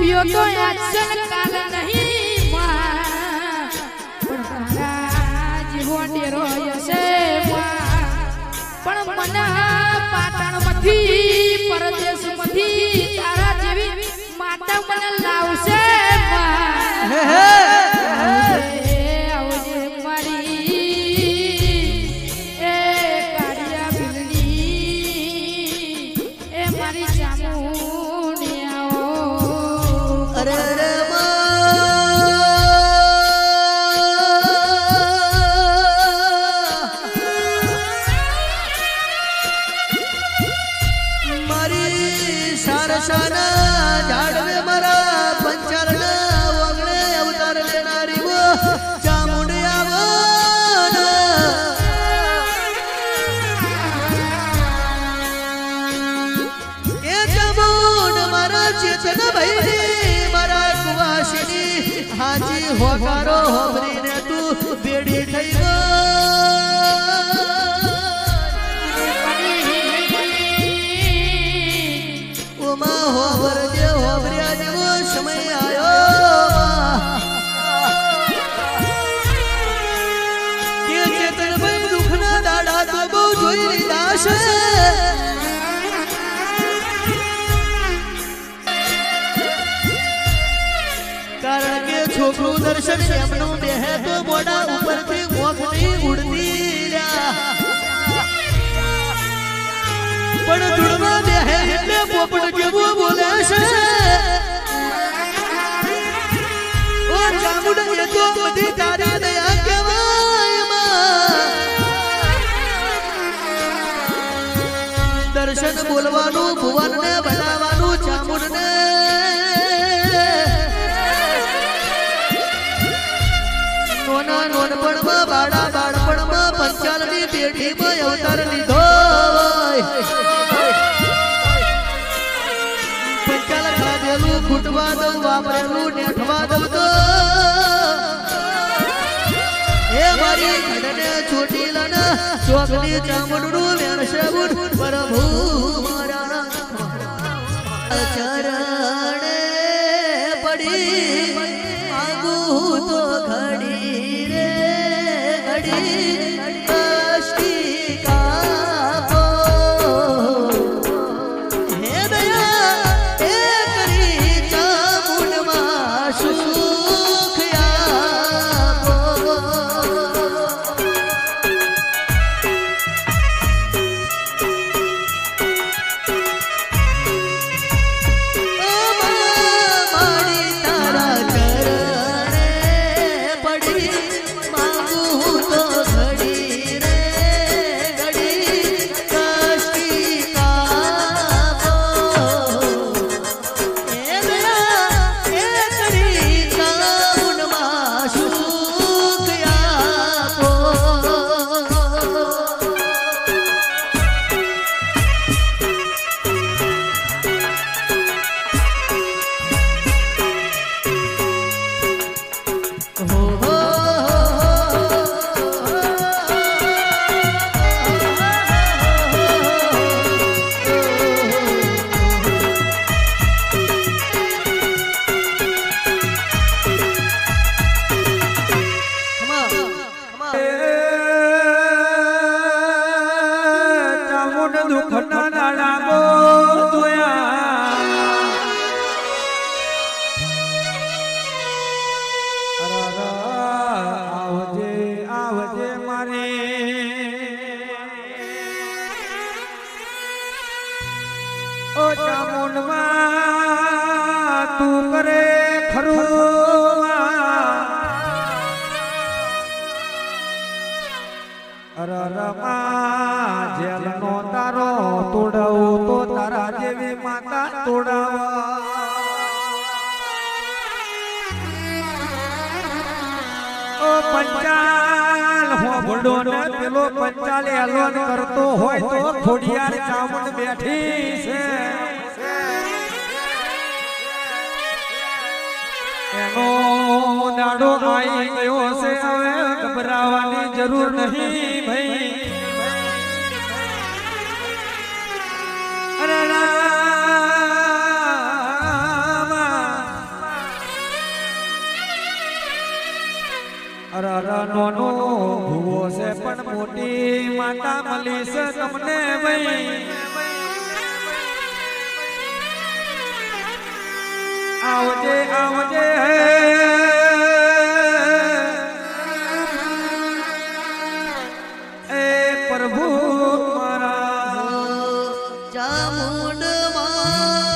રૂપિયો તો આચન કાલ નહીં પણ તારા જીવો ડેરો હશે પણ મને પાટણમાંથી પરદેશમાંથી તારા જેવી માતા મને લાવશે હાજી હોકારો હોબરીને તું બેડી થઈ ગઈ ઓમાં હોબર જે હોબર્યા જેવો સમય આવ્યો કે ચેતનભાઈ દુઃખના દાડા તો બહુ જોઈ લીધા છે છોકરું દર્શન એમનું બેહે તો બોડા ઉપરથી મોખની ઉડતી પણ ધૂળમાં બેહે એટલે પોપટ જેવું બોલે છે ઓ ચામુંડ એ તો બધી તારી દયા કહેવાય દર્શન બોલવાનું ભુવનને બનાવવાનું ચામુંડને નોનપણમાં બાળા બાળપણમાં પંચાલની પેઢીમાં અવતાર લીધો પંચાલ ખાધેલું ખૂટવા દઉં વાપરેલું નેઠવા દઉં તો એ મારી ખડને ચોટીલાના ચોકની ચામુંડનું વેણશે પ્રભુ મારા ચરણે પડી માગું તો ઘડી રે ઘડી કષ્ટી કાપો હે દયા એ કરી ચામુંડમાં સુખ આપો ઓ ચામુંડમાં તું કરે ખરું અરરમાં જેલનો તારો તોડાવું તો તારા જેવી માતા તોડાવા ઓ પંચાલ હોબડો ને પેલો પંચાલ એલોન કરતો હોય તો ખોડિયાર ચામુંડ બેઠી છે એનો દાડો આવી ગયો છે હવે ગભરાવાની જરૂર નહીં ભાઈ અરે રામા તમને ભાઈ આવજે આવજે એ પ્રભુ મારા ચામુંડ માં